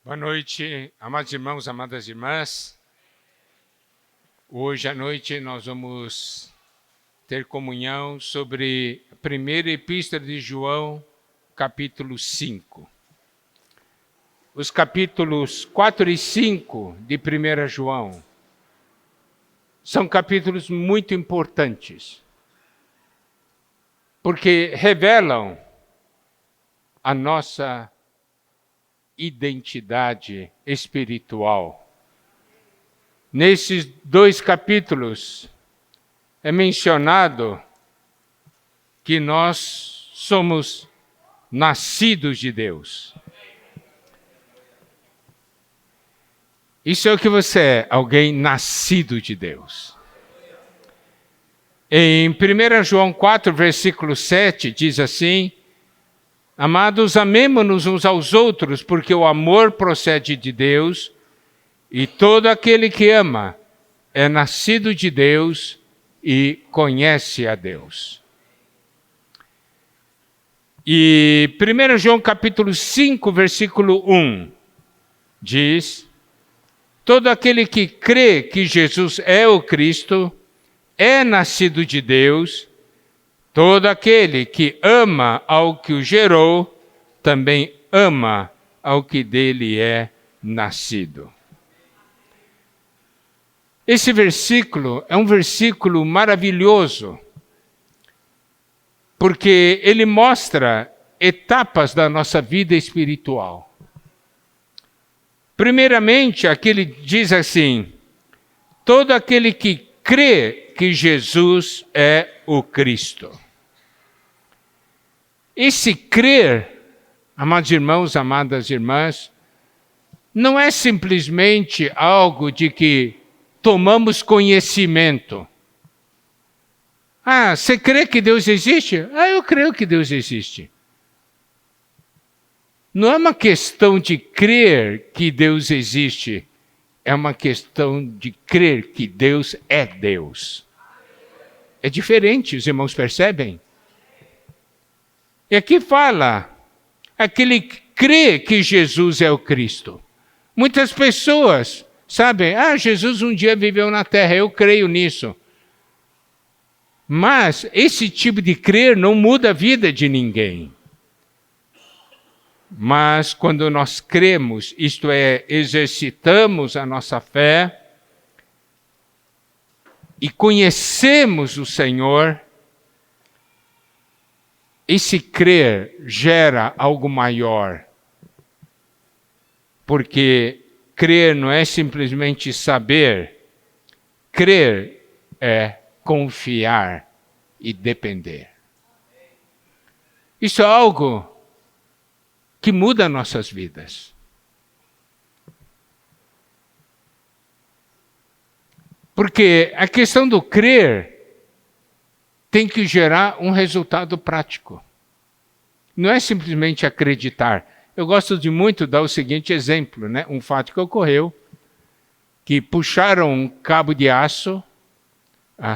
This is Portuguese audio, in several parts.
Boa noite, amados irmãos, amadas irmãs. Hoje à noite nós vamos ter comunhão sobre a primeira epístola de João, capítulo 5. Os capítulos 4 e 5 de 1 João são capítulos muito importantes, porque revelam a nossa identidade espiritual. Nesses dois capítulos é mencionado que nós somos nascidos de Deus. Isso é o que você é, alguém nascido de Deus. Em 1 João 4, versículo 7, diz assim: Amados, amemo-nos uns aos outros, porque o amor procede de Deus, e todo aquele que ama é nascido de Deus e conhece a Deus. E 1 João capítulo 5, versículo 1, diz: Todo aquele que crê que Jesus é o Cristo é nascido de Deus. Todo aquele que ama ao que o gerou, também ama ao que dele é nascido. Esse versículo é um versículo maravilhoso, porque ele mostra etapas da nossa vida espiritual. Primeiramente, aqui ele diz assim: todo aquele que crê que Jesus é o Cristo. Esse crer, amados irmãos, amadas irmãs, não é simplesmente algo de que tomamos conhecimento. Ah, você crê que Deus existe? Ah, eu creio que Deus existe. Não é uma questão de crer que Deus existe, é uma questão de crer que Deus é Deus. É diferente, os irmãos percebem? E aqui fala, aquele que crê que Jesus é o Cristo. Muitas pessoas sabem, Jesus um dia viveu na terra, eu creio nisso. Mas esse tipo de crer não muda a vida de ninguém. Mas quando nós cremos, isto é, exercitamos a nossa fé e conhecemos o Senhor, esse crer gera algo maior. Porque crer não é simplesmente saber, crer é confiar e depender. Isso é algo que muda nossas vidas. Porque a questão do crer tem que gerar um resultado prático. Não é simplesmente acreditar. Eu gosto de muito dar o seguinte exemplo, né? Um fato que ocorreu, que puxaram um cabo de aço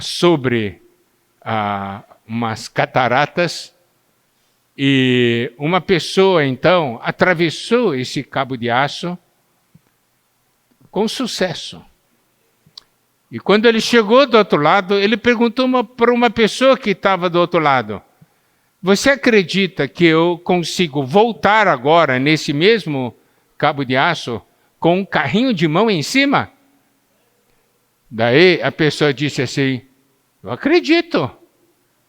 sobre umas cataratas, e uma pessoa, então, atravessou esse cabo de aço com sucesso. E quando ele chegou do outro lado, ele perguntou para uma pessoa que estava do outro lado: você acredita que eu consigo voltar agora nesse mesmo cabo de aço com um carrinho de mão em cima? Daí a pessoa disse assim: eu acredito.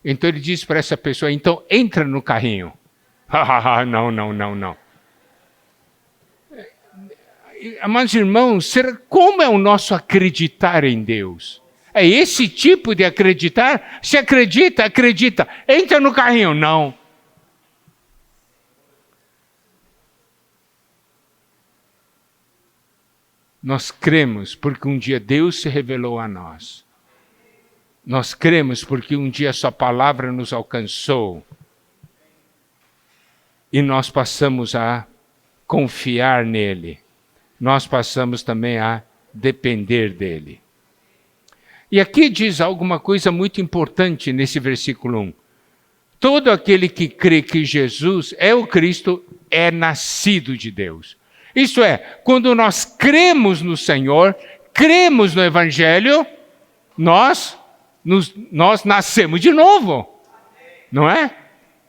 Então ele disse para essa pessoa: então entra no carrinho. Não. Amados irmãos, como é o nosso acreditar em Deus? É esse tipo de acreditar? Se acredita, acredita. Entra no carrinho. Não. Nós cremos porque um dia Deus se revelou a nós. Nós cremos porque um dia sua palavra nos alcançou. E nós passamos a confiar nele. Nós passamos também a depender dele. E aqui diz alguma coisa muito importante nesse versículo 1. Todo aquele que crê que Jesus é o Cristo é nascido de Deus. Isto é, quando nós cremos no Senhor, cremos no Evangelho, nós nascemos de novo, não é?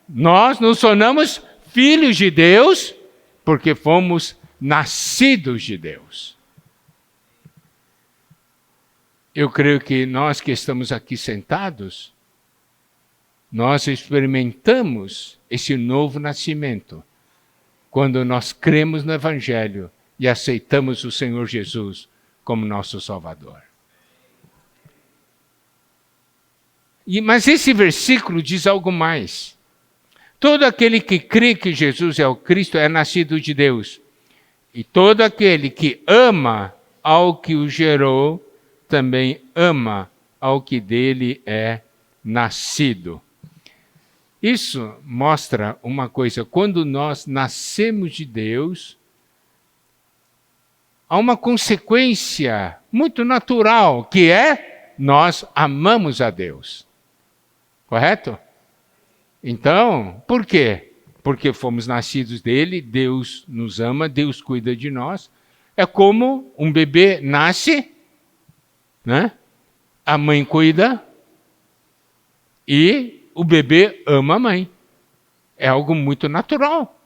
Nós nos tornamos filhos de Deus porque fomos nascidos de Deus. Eu creio que nós que estamos aqui sentados, nós experimentamos esse novo nascimento quando nós cremos no Evangelho e aceitamos o Senhor Jesus como nosso Salvador. Mas esse versículo diz algo mais. Todo aquele que crê que Jesus é o Cristo é nascido de Deus. E todo aquele que ama ao que o gerou, também ama ao que dele é nascido. Isso mostra uma coisa, quando nós nascemos de Deus, há uma consequência muito natural, que é nós amamos a Deus. Correto? Então, por quê? Porque fomos nascidos dele, Deus nos ama, Deus cuida de nós. É como um bebê nasce, né? A mãe cuida e o bebê ama a mãe. É algo muito natural.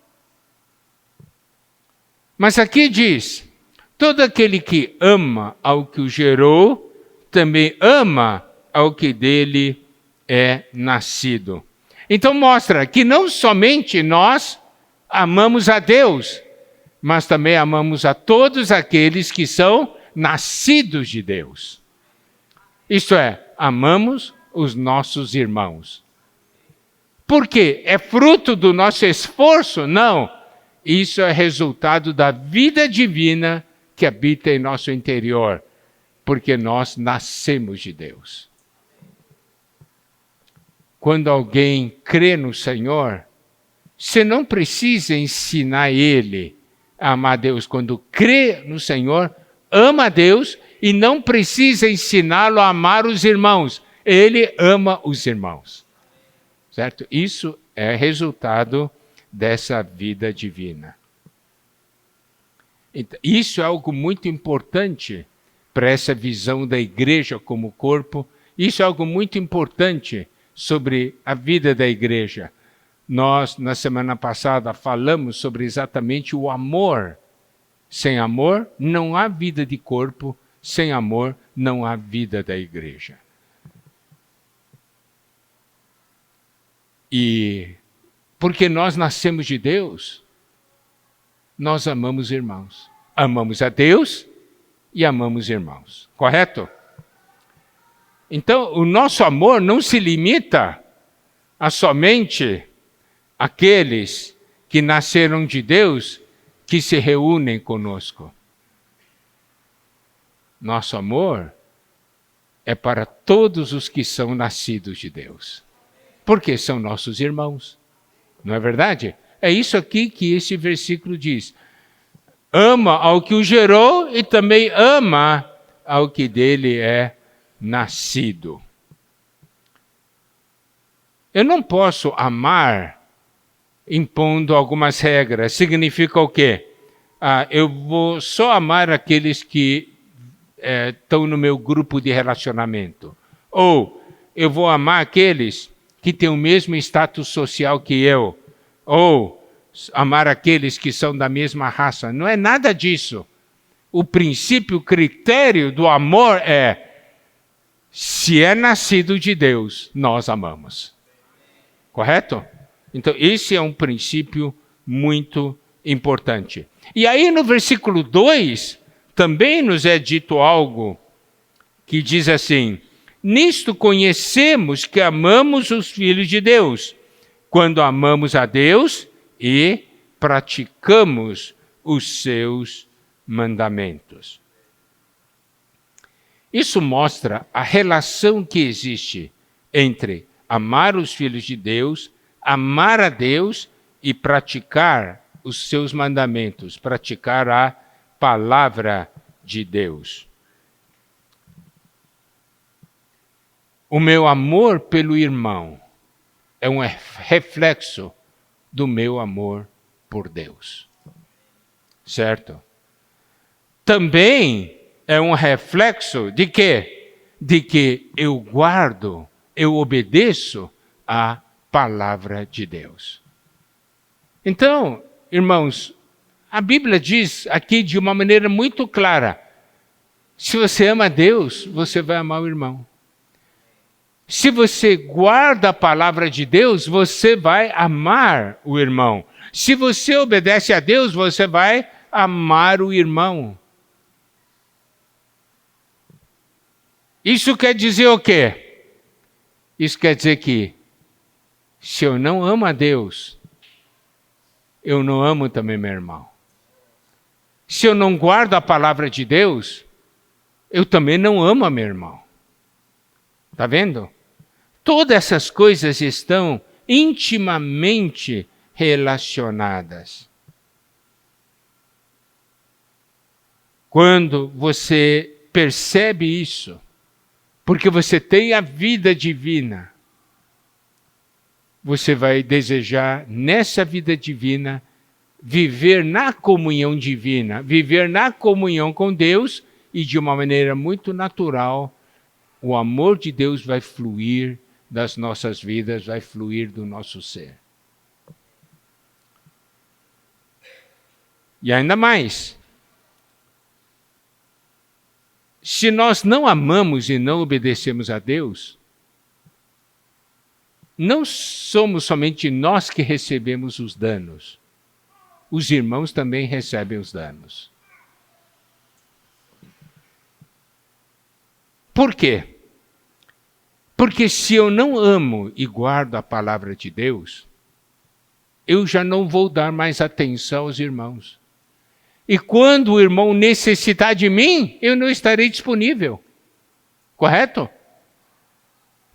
Mas aqui diz, todo aquele que ama ao que o gerou, também ama ao que dele é nascido. Então mostra que não somente nós amamos a Deus, mas também amamos a todos aqueles que são nascidos de Deus. Isto é, amamos os nossos irmãos. Por quê? É fruto do nosso esforço? Não. Isso é resultado da vida divina que habita em nosso interior, porque nós nascemos de Deus. Quando alguém crê no Senhor, você não precisa ensinar ele a amar a Deus. Quando crê no Senhor, ama a Deus e não precisa ensiná-lo a amar os irmãos. Ele ama os irmãos. Certo? Isso é resultado dessa vida divina. Então, isso é algo muito importante para essa visão da igreja como corpo. Isso é algo muito importante sobre a vida da igreja. Nós, na semana passada, falamos sobre exatamente o amor. Sem amor, não há vida de corpo. Sem amor, não há vida da igreja. E porque nós nascemos de Deus, nós amamos irmãos. Amamos a Deus e amamos irmãos. Correto? Então, o nosso amor não se limita a somente aqueles que nasceram de Deus que se reúnem conosco. Nosso amor é para todos os que são nascidos de Deus. Porque são nossos irmãos. Não é verdade? É isso aqui que esse versículo diz. Ama ao que o gerou e também ama ao que dele é nascido. Eu não posso amar impondo algumas regras. Significa o quê? Eu vou só amar aqueles que estão no meu grupo de relacionamento. Ou eu vou amar aqueles que têm o mesmo status social que eu. Ou amar aqueles que são da mesma raça. Não é nada disso. O princípio, o critério do amor é: se é nascido de Deus, nós amamos. Correto? Então, esse é um princípio muito importante. E aí, no versículo 2, também nos é dito algo que diz assim: nisto conhecemos que amamos os filhos de Deus, quando amamos a Deus e praticamos os seus mandamentos. Isso mostra a relação que existe entre amar os filhos de Deus, amar a Deus e praticar os seus mandamentos, praticar a palavra de Deus. O meu amor pelo irmão é um reflexo do meu amor por Deus. certo? Também é um reflexo de quê? De que eu guardo, eu obedeço à palavra de Deus. Então, irmãos, a Bíblia diz aqui de uma maneira muito clara: se você ama Deus, você vai amar o irmão. Se você guarda a palavra de Deus, você vai amar o irmão. Se você obedece a Deus, você vai amar o irmão. Isso quer dizer o quê? Isso quer dizer que, se eu não amo a Deus, eu não amo também meu irmão. Se eu não guardo a palavra de Deus, eu também não amo a meu irmão. Está vendo? Todas essas coisas estão intimamente relacionadas. Quando você percebe isso, porque você tem a vida divina, você vai desejar, nessa vida divina, viver na comunhão divina, viver na comunhão com Deus, e de uma maneira muito natural, o amor de Deus vai fluir das nossas vidas, vai fluir do nosso ser. E ainda mais, se nós não amamos e não obedecemos a Deus, não somos somente nós que recebemos os danos, os irmãos também recebem os danos. Por quê? Porque se eu não amo e guardo a palavra de Deus, eu já não vou dar mais atenção aos irmãos. E quando o irmão necessitar de mim, eu não estarei disponível. Correto?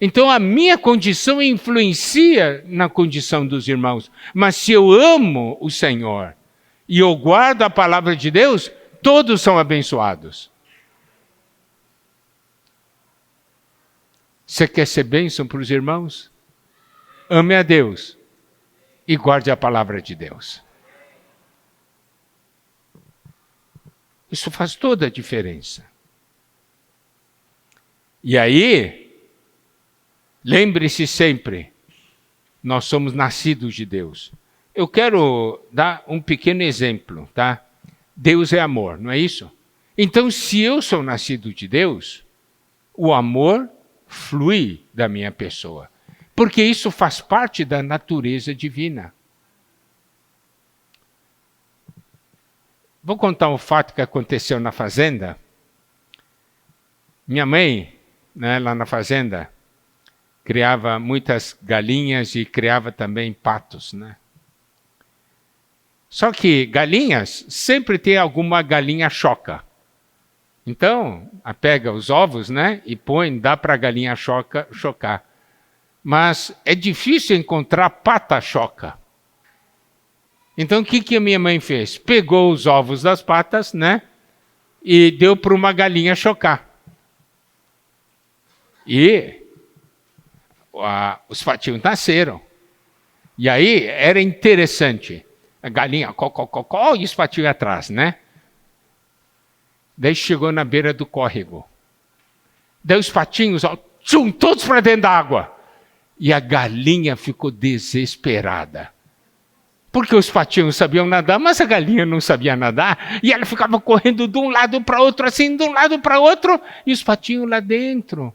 Então a minha condição influencia na condição dos irmãos. Mas se eu amo o Senhor e eu guardo a palavra de Deus, todos são abençoados. Você quer ser bênção para os irmãos? Ame a Deus e guarde a palavra de Deus. Isso faz toda a diferença. E aí, lembre-se sempre, nós somos nascidos de Deus. Eu quero dar um pequeno exemplo, tá? Deus é amor, não é isso? Então, se eu sou nascido de Deus, o amor flui da minha pessoa, porque isso faz parte da natureza divina. Vou contar um fato que aconteceu na fazenda. Minha mãe, lá na fazenda, criava muitas galinhas e criava também patos, né? Só que galinhas, sempre tem alguma galinha choca. Então, pega os ovos, né, e põe, dá para a galinha chocar. Mas é difícil encontrar pata choca. Então, o que a minha mãe fez? Pegou os ovos das patas, né, e deu para uma galinha chocar. E os patinhos nasceram. E aí, era interessante. A galinha, e os patinhos atrás, né? Daí chegou na beira do córrego. Daí os patinhos, todos para dentro da água. E a galinha ficou desesperada. Porque os patinhos sabiam nadar, mas a galinha não sabia nadar. E ela ficava correndo de um lado para outro, assim, de um lado para outro. E os patinhos lá dentro.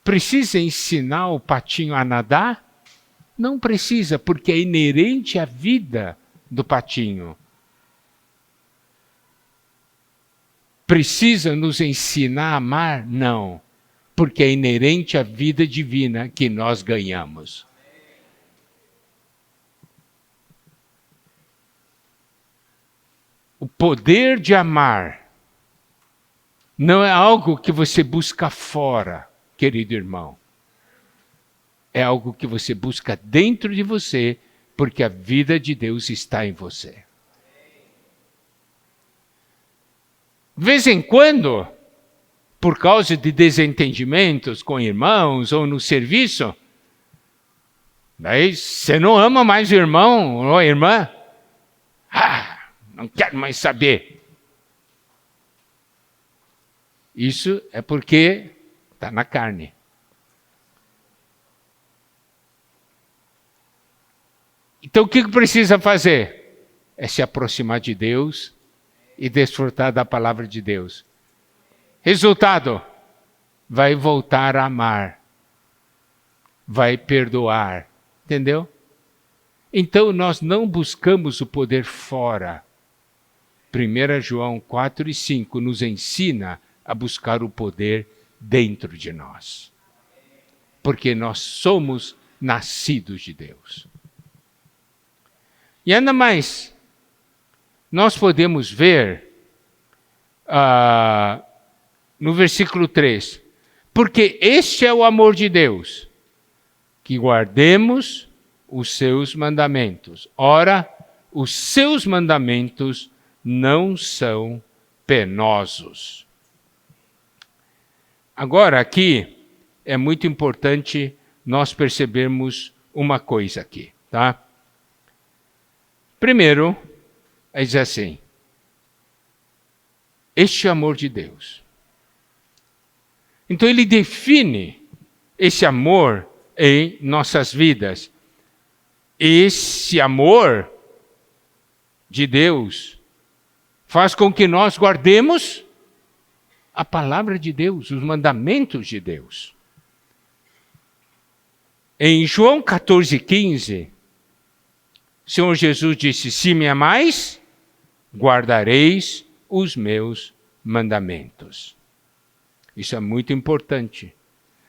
Precisa ensinar o patinho a nadar? Não precisa, porque é inerente à vida do patinho. Precisa nos ensinar a amar? Não, porque é inerente à vida divina que nós ganhamos. O poder de amar não é algo que você busca fora, querido irmão. É algo que você busca dentro de você, porque a vida de Deus está em você. De vez em quando, por causa de desentendimentos com irmãos ou no serviço, daí você não ama mais o irmão ou a irmã. não quero mais saber. Isso é porque está na carne. Então o que precisa fazer? É se aproximar de Deus e desfrutar da palavra de Deus. Resultado, vai voltar a amar, vai perdoar, entendeu? Então nós não buscamos o poder fora. 1 João 4 e 5 nos ensina a buscar o poder dentro de nós. Porque nós somos nascidos de Deus. E ainda mais, nós podemos ver no versículo 3, porque este é o amor de Deus, que guardemos os seus mandamentos. Ora, os seus mandamentos não são penosos. Agora, aqui, é muito importante nós percebermos uma coisa aqui, tá? Primeiro, diz assim, este amor de Deus. Então ele define esse amor em nossas vidas. Esse amor de Deus faz com que nós guardemos a palavra de Deus, os mandamentos de Deus. Em João 14,15, o Senhor Jesus disse, se me amais, guardareis os meus mandamentos. Isso é muito importante.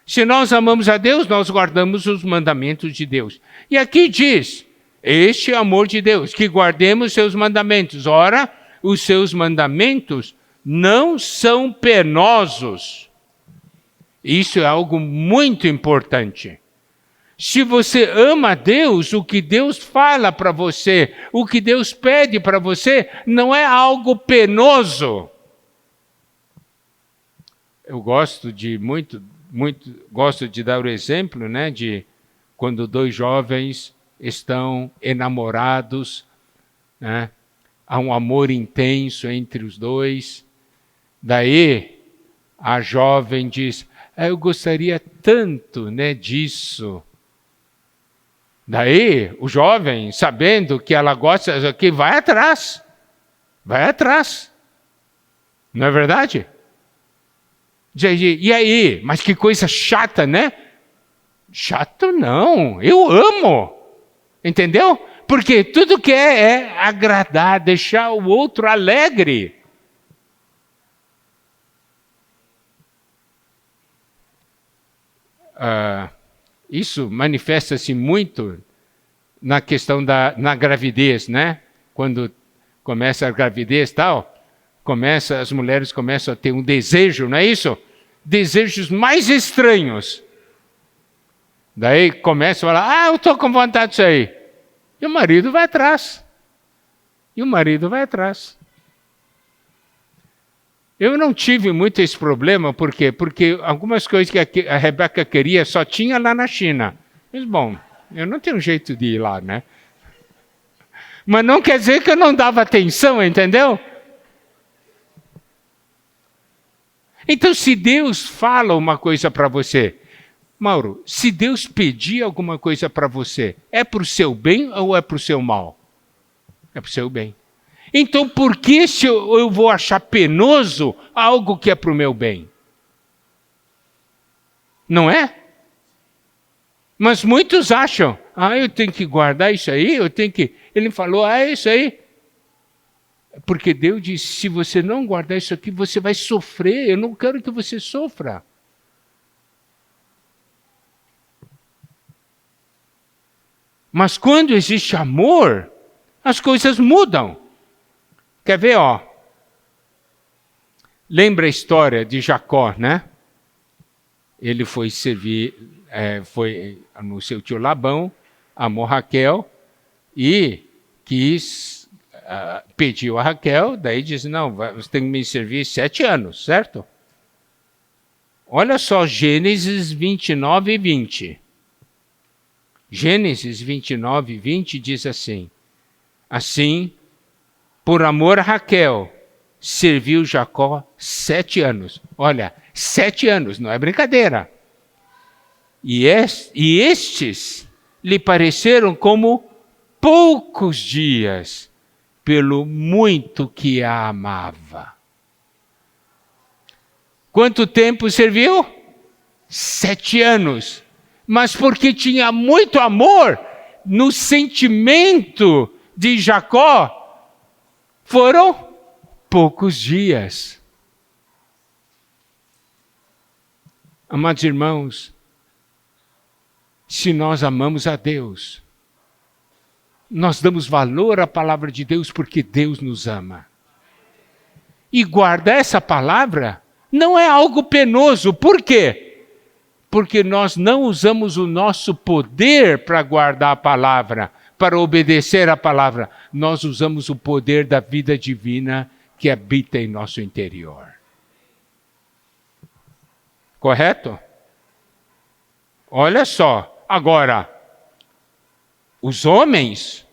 Se nós amamos a Deus, nós guardamos os mandamentos de Deus. E aqui diz, este é o amor de Deus, que guardemos seus mandamentos. Ora, os seus mandamentos não são penosos. Isso é algo muito importante. Se você ama a Deus, o que Deus fala para você, o que Deus pede para você, não é algo penoso. Eu gosto de gosto de dar o exemplo, né, de quando dois jovens estão enamorados, né, há um amor intenso entre os dois. Daí a jovem diz, eu gostaria tanto, né, disso. Daí o jovem, sabendo que ela gosta, que vai atrás. Não é verdade? E aí? Mas que coisa chata, né? Chato não, eu amo. Entendeu? Porque tudo que é agradar, deixar o outro alegre. Isso manifesta-se muito na questão na gravidez, né? Quando começa a gravidez e tal, as mulheres começam a ter um desejo, não é isso? Desejos mais estranhos. Daí começa a falar, eu estou com vontade disso aí. E o marido vai atrás. Eu não tive muito esse problema, por quê? Porque algumas coisas que a Rebeca queria só tinha lá na China. Mas, bom, eu não tenho jeito de ir lá, né? Mas não quer dizer que eu não dava atenção, entendeu? Então, se Deus fala uma coisa para você, Mauro, se Deus pedir alguma coisa para você, é para o seu bem ou é para o seu mal? É para o seu bem. Então, por que se eu vou achar penoso algo que é para o meu bem? Não é? Mas muitos acham, eu tenho que guardar isso aí, Ele falou, é isso aí. Porque Deus disse, se você não guardar isso aqui, você vai sofrer. Eu não quero que você sofra. Mas quando existe amor, as coisas mudam. Quer ver, Lembra a história de Jacó, né? Ele foi servir, foi no seu tio Labão, amou Raquel e pediu a Raquel, daí disse, não, você tem que me servir 7 anos, certo? Olha só, Gênesis 29 e 20. Gênesis 29 e 20 diz assim, por amor a Raquel, serviu Jacó 7 anos. Olha, 7 anos, não é brincadeira. E estes lhe pareceram como poucos dias, pelo muito que a amava. Quanto tempo serviu? 7 anos. Mas porque tinha muito amor no sentimento de Jacó, foram poucos dias. Amados irmãos, se nós amamos a Deus, nós damos valor à palavra de Deus porque Deus nos ama. E guardar essa palavra não é algo penoso. Por quê? Porque nós não usamos o nosso poder para guardar a palavra, para obedecer a palavra. Nós usamos o poder da vida divina que habita em nosso interior. Correto? Olha só. Agora, os homens,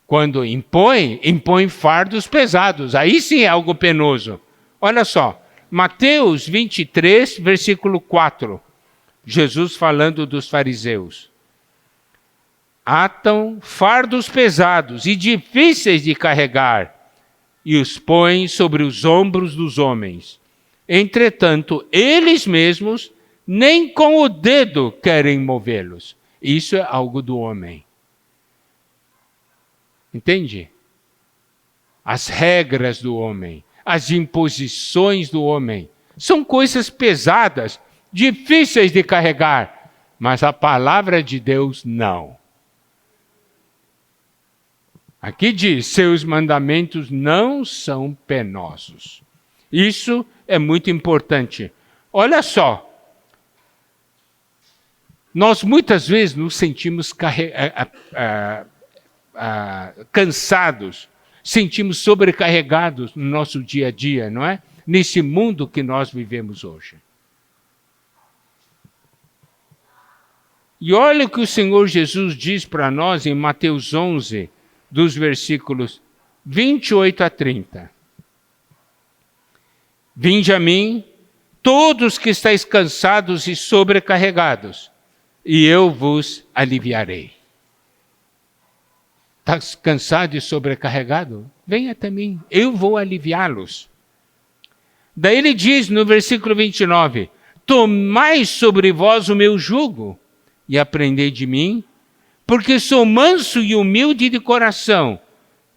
quando impõem fardos pesados. Aí sim é algo penoso. Olha só. Mateus 23, versículo 4. Jesus falando dos fariseus. Atam fardos pesados e difíceis de carregar e os põem sobre os ombros dos homens. Entretanto, eles mesmos nem com o dedo querem movê-los. Isso é algo do homem. Entende? As regras do homem, as imposições do homem, são coisas pesadas, difíceis de carregar, mas a palavra de Deus não. Aqui diz, seus mandamentos não são penosos. Isso é muito importante. Olha só, nós muitas vezes nos sentimos cansados, sentimos sobrecarregados no nosso dia a dia, não é? Nesse mundo que nós vivemos hoje. E olha o que o Senhor Jesus diz para nós em Mateus 11, dos versículos 28 a 30. Vinde a mim, todos que estáis cansados e sobrecarregados, e eu vos aliviarei. Está cansado e sobrecarregado? Venha até mim, eu vou aliviá-los. Daí ele diz no versículo 29, tomai sobre vós o meu jugo e aprendei de mim, porque sou manso e humilde de coração,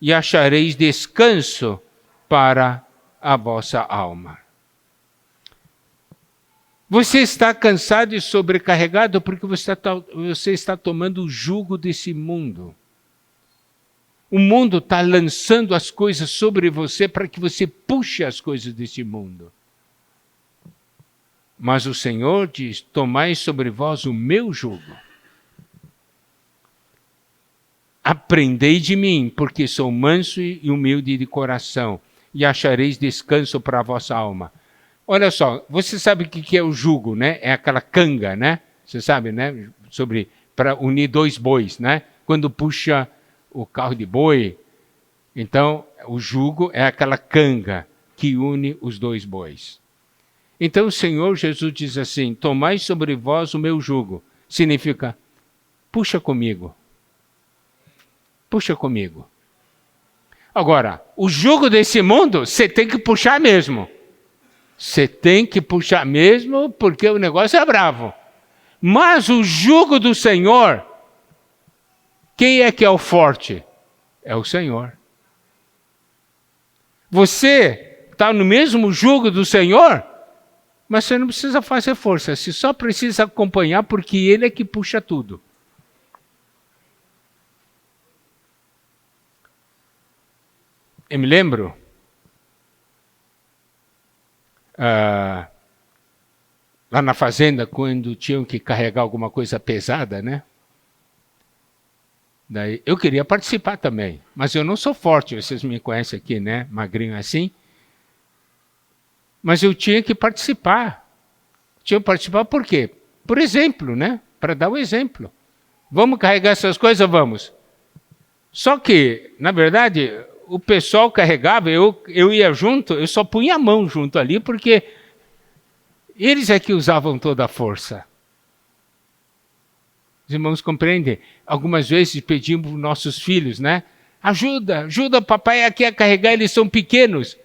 e achareis descanso para a vossa alma. Você está cansado e sobrecarregado porque você está tomando o jugo desse mundo. O mundo está lançando as coisas sobre você para que você puxe as coisas desse mundo. Mas o Senhor diz, tomai sobre vós o meu jugo. Aprendei de mim, porque sou manso e humilde de coração, e achareis descanso para a vossa alma. Olha só, você sabe o que é o jugo, né? É aquela canga, né? Você sabe, né? Para unir 2 bois, né? Quando puxa o carro de boi, então o jugo é aquela canga que une os 2 bois. Então o Senhor Jesus diz assim, tomai sobre vós o meu jugo. Significa, puxa comigo. Puxa comigo. Agora, o jugo desse mundo, você tem que puxar mesmo. Você tem que puxar mesmo, porque o negócio é bravo. Mas o jugo do Senhor, quem é que é o forte? É o Senhor. Você está no mesmo jugo do Senhor, mas você não precisa fazer força. Você só precisa acompanhar, porque Ele é que puxa tudo. Eu me lembro, lá na fazenda, quando tinham que carregar alguma coisa pesada, né? Daí, eu queria participar também, mas eu não sou forte, vocês me conhecem aqui, né? Magrinho assim. Mas eu tinha que participar. Tinha que participar por quê? Por exemplo, né? Para dar um exemplo. Vamos carregar essas coisas? Vamos. Só que, na verdade, o pessoal carregava, eu ia junto, eu só punha a mão junto ali, porque eles é que usavam toda a força. Os irmãos compreendem? Algumas vezes pedimos para nossos filhos, né? Ajuda papai aqui a carregar, eles são pequenos.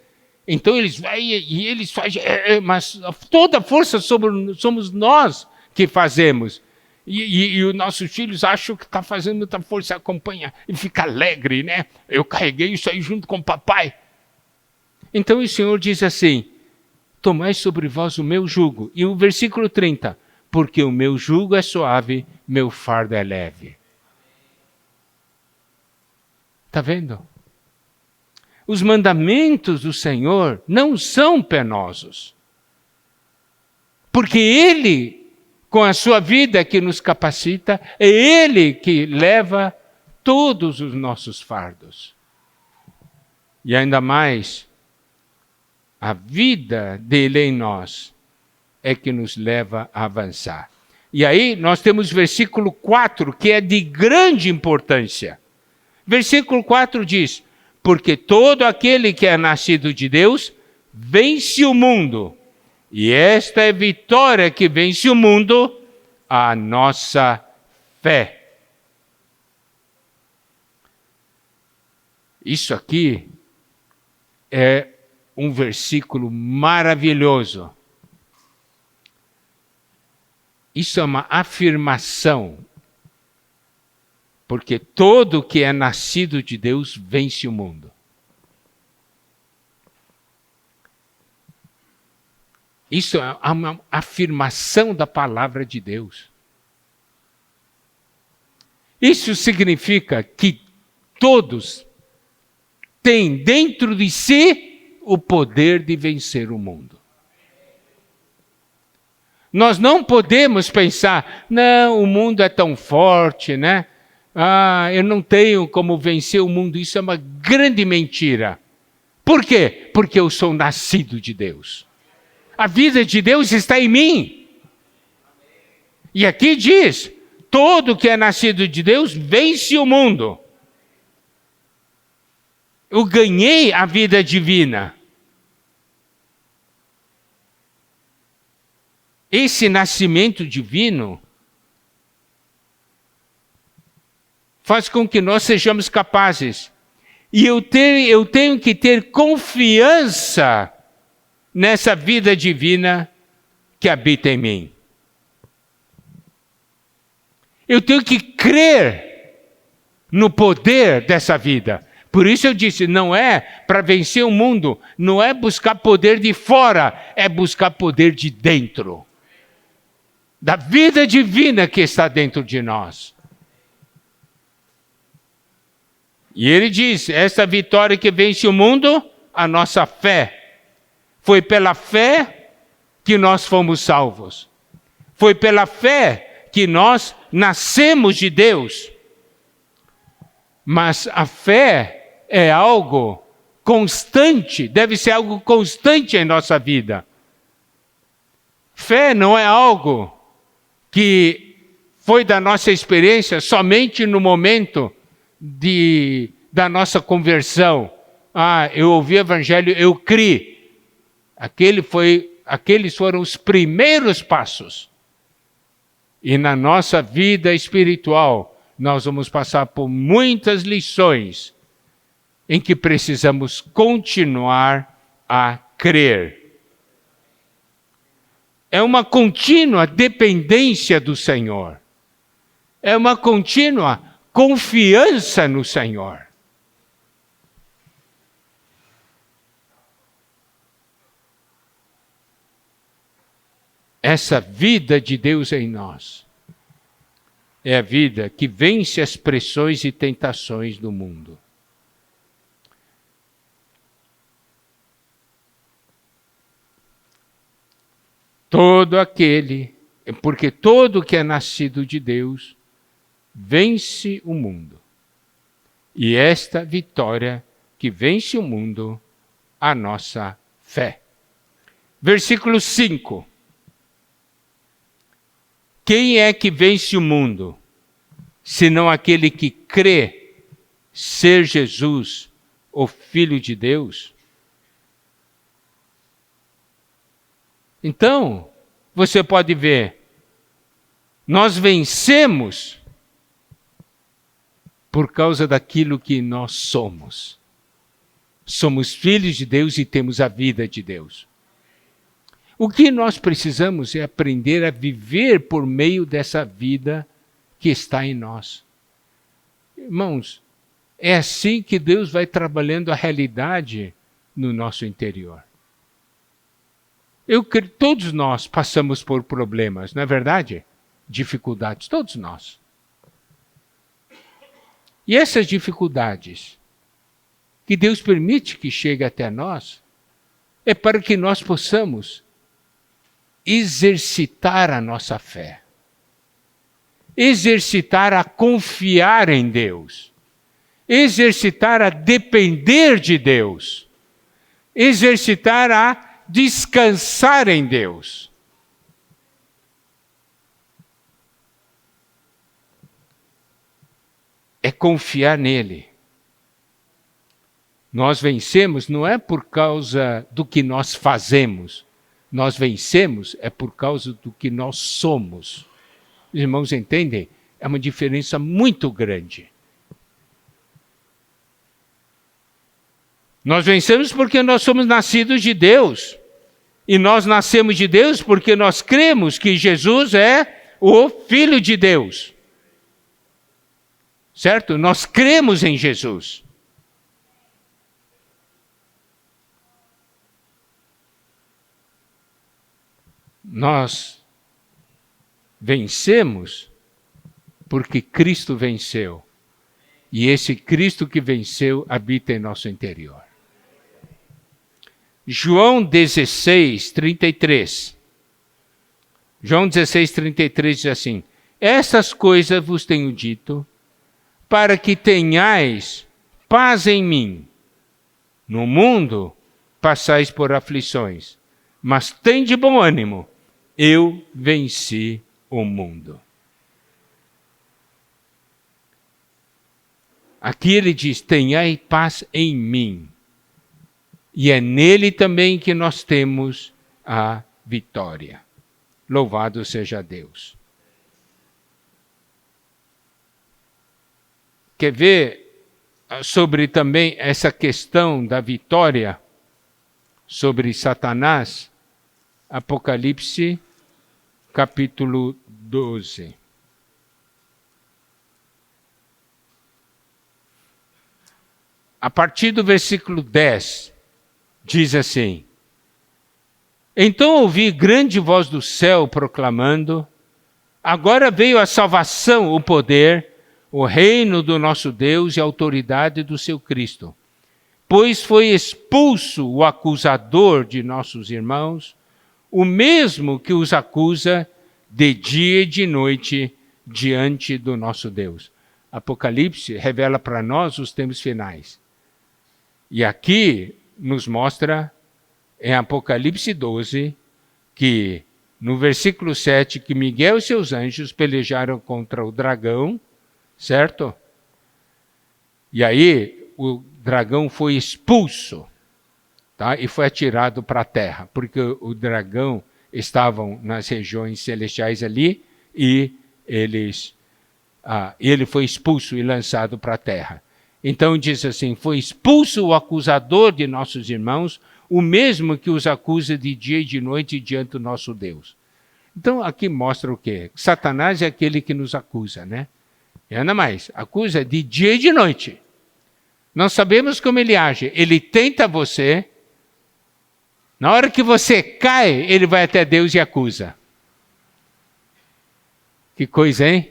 Então eles vão e eles fazem, mas toda a força somos nós que fazemos. E os nossos filhos acham que está fazendo muita força, acompanha e fica alegre, né? Eu carreguei isso aí junto com o papai. Então o Senhor diz assim, tomai sobre vós o meu jugo. E o versículo 30, porque o meu jugo é suave, meu fardo é leve. Está vendo? Os mandamentos do Senhor não são penosos. Porque Ele, com a sua vida que nos capacita, é Ele que leva todos os nossos fardos. E ainda mais, a vida dele em nós é que nos leva a avançar. E aí nós temos versículo 4, que é de grande importância. Versículo 4 diz, porque todo aquele que é nascido de Deus vence o mundo. E esta é a vitória que vence o mundo, a nossa fé. Isso aqui é um versículo maravilhoso. Isso é uma afirmação. Porque todo que é nascido de Deus vence o mundo. Isso é uma afirmação da palavra de Deus. Isso significa que todos têm dentro de si o poder de vencer o mundo. Nós não podemos pensar, não, o mundo é tão forte, né? Eu não tenho como vencer o mundo. Isso é uma grande mentira. Por quê? Porque eu sou nascido de Deus. A vida de Deus está em mim. E aqui diz, todo que é nascido de Deus vence o mundo. Eu ganhei a vida divina. Esse nascimento divino faz com que nós sejamos capazes. E eu tenho que ter confiança nessa vida divina que habita em mim. Eu tenho que crer no poder dessa vida. Por isso eu disse, não é para vencer o mundo, não é buscar poder de fora, é buscar poder de dentro. Da vida divina que está dentro de nós. E ele diz, essa vitória que vence o mundo, a nossa fé. Foi pela fé que nós fomos salvos. Foi pela fé que nós nascemos de Deus. Mas a fé é algo constante, deve ser algo constante em nossa vida. Fé não é algo que foi da nossa experiência somente no momento da nossa conversão. Eu ouvi o evangelho, eu criei. Aqueles foram os primeiros passos. E na nossa vida espiritual, nós vamos passar por muitas lições em que precisamos continuar a crer. É uma contínua dependência do Senhor. É uma contínua confiança no Senhor. Essa vida de Deus em nós é a vida que vence as pressões e tentações do mundo. Porque todo que é nascido de Deus vence o mundo. E esta vitória que vence o mundo, a nossa fé. Versículo 5. Quem é que vence o mundo, senão aquele que crê ser Jesus, o Filho de Deus. Então, você pode ver, nós vencemos por causa daquilo que nós somos. Somos filhos de Deus e temos a vida de Deus. O que nós precisamos é aprender a viver por meio dessa vida que está em nós. Irmãos, é assim que Deus vai trabalhando a realidade no nosso interior. Todos nós passamos por problemas, não é verdade? Dificuldades, todos nós. E essas dificuldades que Deus permite que chegue até nós, é para que nós possamos exercitar a nossa fé. Exercitar a confiar em Deus. Exercitar a depender de Deus. Exercitar a descansar em Deus. É confiar nele. Nós vencemos não é por causa do que nós fazemos. Nós vencemos é por causa do que nós somos. Os irmãos entendem? É uma diferença muito grande. Nós vencemos porque nós somos nascidos de Deus. E nós nascemos de Deus porque nós cremos que Jesus é o Filho de Deus. Certo? Nós cremos em Jesus. Nós vencemos porque Cristo venceu. E esse Cristo que venceu habita em nosso interior. João 16, 33. João 16, 33 diz assim: Estas coisas vos tenho dito, para que tenhais paz em mim. No mundo passais por aflições, mas tende bom ânimo. Eu venci o mundo. Aqui ele diz, tenhai paz em mim. E é nele também que nós temos a vitória. Louvado seja Deus. Quer ver sobre também essa questão da vitória sobre Satanás? Apocalipse, capítulo 12. A partir do versículo 10, diz assim: Então ouvi grande voz do céu proclamando: Agora veio a salvação, o poder, o reino do nosso Deus e a autoridade do seu Cristo. Pois foi expulso o acusador de nossos irmãos, o mesmo que os acusa de dia e de noite diante do nosso Deus. Apocalipse revela para nós os tempos finais. E aqui nos mostra, em Apocalipse 12, que no versículo 7, que Miguel e seus anjos pelejaram contra o dragão, certo? E aí o dragão foi expulso. Tá? E foi atirado para a terra, porque o dragão estavam nas regiões celestiais ali e ele foi expulso e lançado para a terra. Então diz assim, foi expulso o acusador de nossos irmãos, o mesmo que os acusa de dia e de noite diante do nosso Deus. Então aqui mostra o quê? Satanás é aquele que nos acusa, né? E ainda mais, acusa de dia e de noite. Não sabemos como ele age. Ele tenta você. Na hora que você cai, ele vai até Deus e acusa. Que coisa, hein?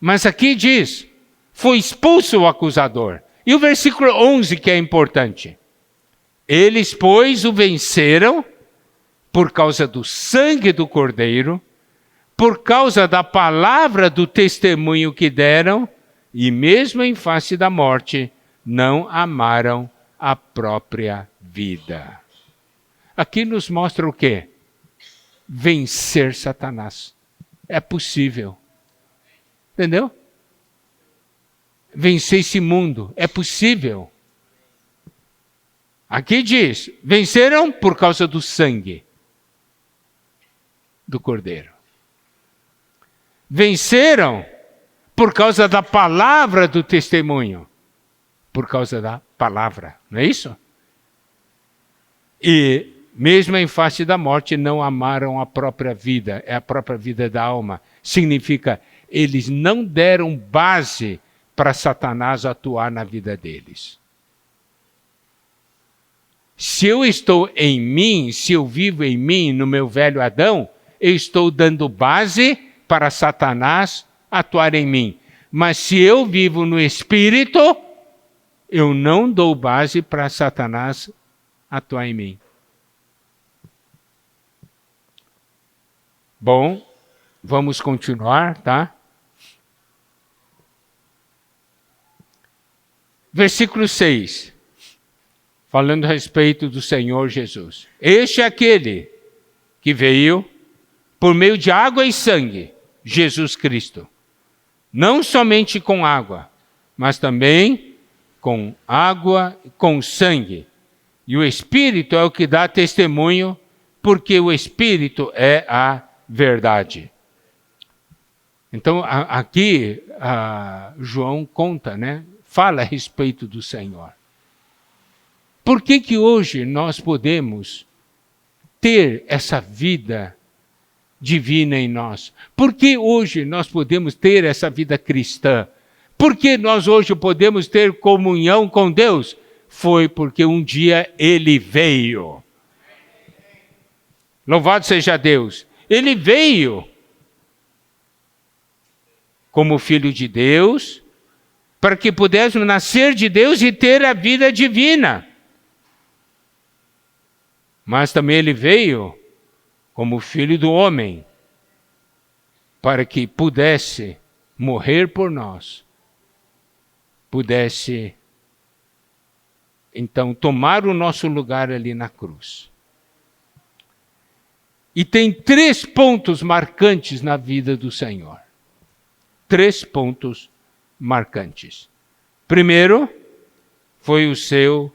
Mas aqui diz, foi expulso o acusador. E o versículo 11 que é importante. Eles, pois, o venceram por causa do sangue do Cordeiro, por causa da palavra do testemunho que deram, e mesmo em face da morte, não amaram a própria vida. Aqui nos mostra o quê? Vencer Satanás. É possível. Entendeu? vencer esse mundo. É possível. Aqui diz, venceram por causa do sangue do Cordeiro. Venceram por causa da palavra do testemunho. Por causa da palavra, não é isso? E mesmo em face da morte, não amaram a própria vida, é a própria vida da alma. Significa, eles não deram base para Satanás atuar na vida deles. Se eu estou em mim, se eu vivo em mim, no meu velho Adão, eu estou dando base para Satanás atuar em mim. Mas se eu vivo no Espírito, eu não dou base para Satanás atuar em mim. Bom, vamos continuar, tá? Versículo 6. Falando a respeito do Senhor Jesus. Este é aquele que veio por meio de água e sangue, Jesus Cristo. Não somente com água, mas também com água e com sangue. E o Espírito é o que dá testemunho, porque o Espírito é a verdade. Então, aqui, João conta, né? Fala a respeito do Senhor. Por que hoje nós podemos ter essa vida divina em nós? Por que hoje nós podemos ter essa vida cristã? Por que nós hoje podemos ter comunhão com Deus? Foi porque um dia Ele veio. Louvado seja Deus. Ele veio como Filho de Deus, para que pudéssemos nascer de Deus e ter a vida divina. Mas também Ele veio como Filho do homem, para que pudesse morrer por nós, pudesse, então, tomar o nosso lugar ali na cruz. E tem 3 pontos marcantes na vida do Senhor. 3 pontos marcantes. Primeiro, foi o seu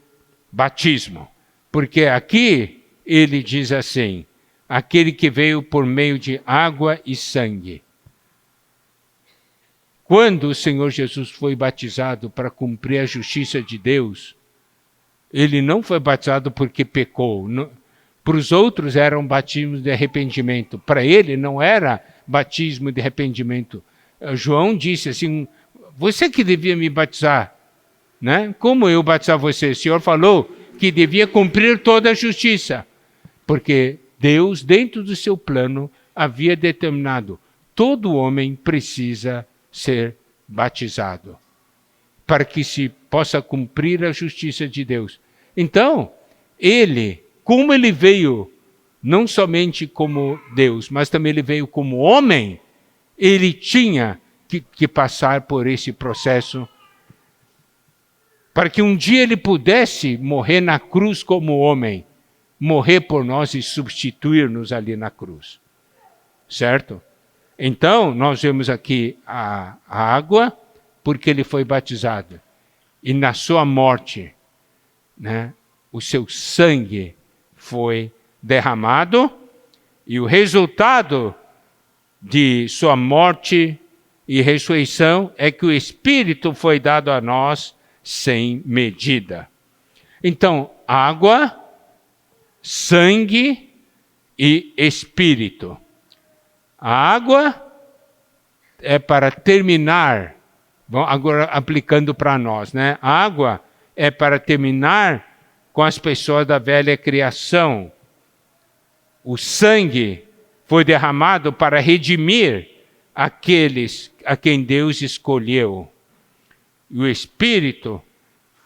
batismo. Porque aqui ele diz assim, aquele que veio por meio de água e sangue. Quando o Senhor Jesus foi batizado para cumprir a justiça de Deus, ele não foi batizado porque pecou. Para os outros era um batismo de arrependimento. Para ele não era batismo de arrependimento. João disse assim, você que devia me batizar, né? Como eu batizar você? O Senhor falou que devia cumprir toda a justiça. Porque Deus, dentro do seu plano, havia determinado, todo homem precisa ser batizado, para que se possa cumprir a justiça de Deus. Então, ele, como ele veio, não somente como Deus, mas também ele veio como homem, ele tinha que passar por esse processo, para que um dia ele pudesse morrer na cruz como homem, morrer por nós e substituir-nos ali na cruz. Certo? Então, nós vemos aqui a água, porque ele foi batizado. E na sua morte, né, o seu sangue foi derramado, e o resultado de sua morte e ressurreição é que o Espírito foi dado a nós sem medida. Então, água, sangue e Espírito. A água é para terminar, agora aplicando para nós, né? A água é para terminar com as pessoas da velha criação. O sangue foi derramado para redimir aqueles a quem Deus escolheu. E o Espírito,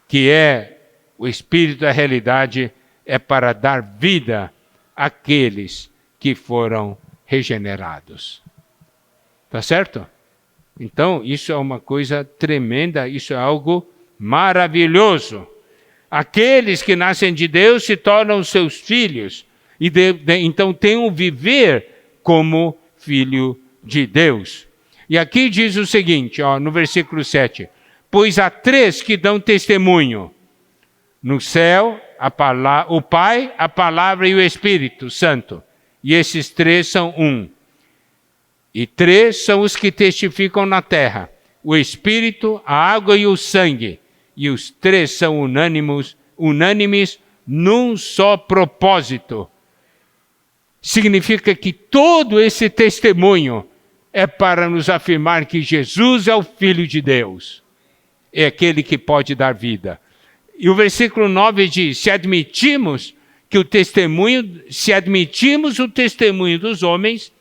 que é o Espírito da realidade, é para dar vida àqueles que foram regenerados. Tá certo? Então, isso é uma coisa tremenda, isso é algo maravilhoso. Aqueles que nascem de Deus se tornam seus filhos, e então têm um viver como filho de Deus. E aqui diz o seguinte, no versículo 7, pois há três que dão testemunho. No céu, o Pai, a Palavra e o Espírito Santo. E esses três são um. E três são os que testificam na terra: o Espírito, a água e o sangue. E os três são unânimes num só propósito. Significa que todo esse testemunho é para nos afirmar que Jesus é o Filho de Deus. É aquele que pode dar vida. E o versículo 9 diz: se admitimos o testemunho dos homens,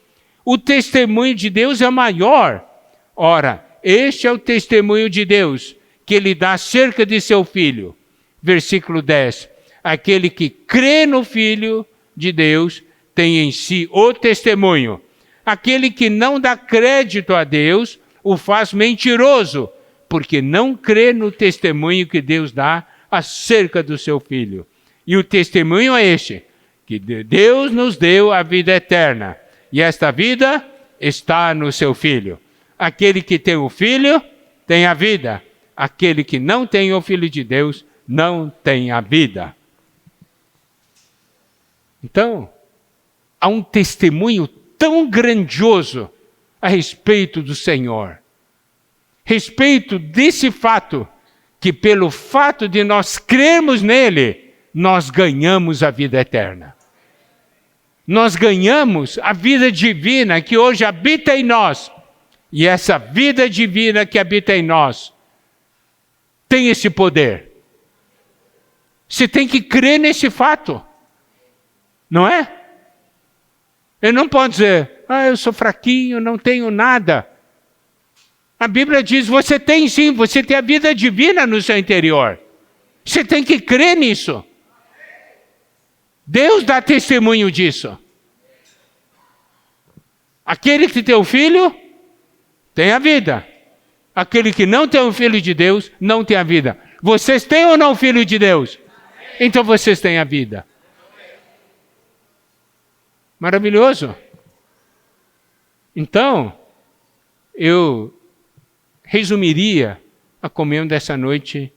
o testemunho de Deus é maior. Ora, este é o testemunho de Deus, que ele dá acerca de seu Filho. Versículo 10. Aquele que crê no Filho de Deus tem em si o testemunho. Aquele que não dá crédito a Deus o faz mentiroso, porque não crê no testemunho que Deus dá acerca do seu Filho. E o testemunho é este: que Deus nos deu a vida eterna, e esta vida está no seu Filho. Aquele que tem o Filho tem a vida. Aquele que não tem o Filho de Deus não tem a vida. Então, há um testemunho tão grandioso a respeito do Senhor. Respeito desse fato, que pelo fato de nós crermos nele, nós ganhamos a vida eterna. Nós ganhamos a vida divina que hoje habita em nós. E essa vida divina que habita em nós tem esse poder. Você tem que crer nesse fato. Não é? Ele não pode dizer: eu sou fraquinho, não tenho nada. A Bíblia diz: você tem sim, você tem a vida divina no seu interior. Você tem que crer nisso. Deus dá testemunho disso. Aquele que tem o Filho, tem a vida. Aquele que não tem o Filho de Deus, não tem a vida. Vocês têm ou não o Filho de Deus? Então vocês têm a vida. Maravilhoso. Então, eu resumiria a comunhão dessa noite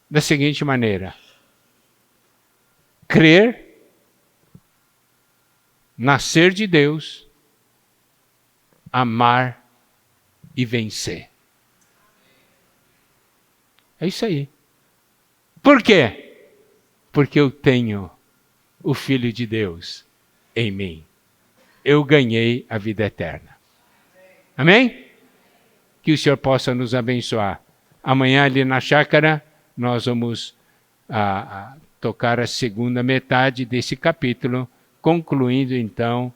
da seguinte maneira: crer, nascer de Deus, amar e vencer. É isso aí. Por quê? Porque eu tenho o Filho de Deus em mim. Eu ganhei a vida eterna. Amém? Que o Senhor possa nos abençoar. Amanhã ali na chácara nós vamos tocar a segunda metade desse capítulo, concluindo então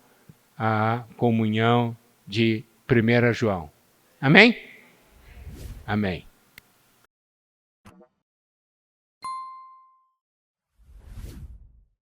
a comunhão de 1 João. Amém? Amém.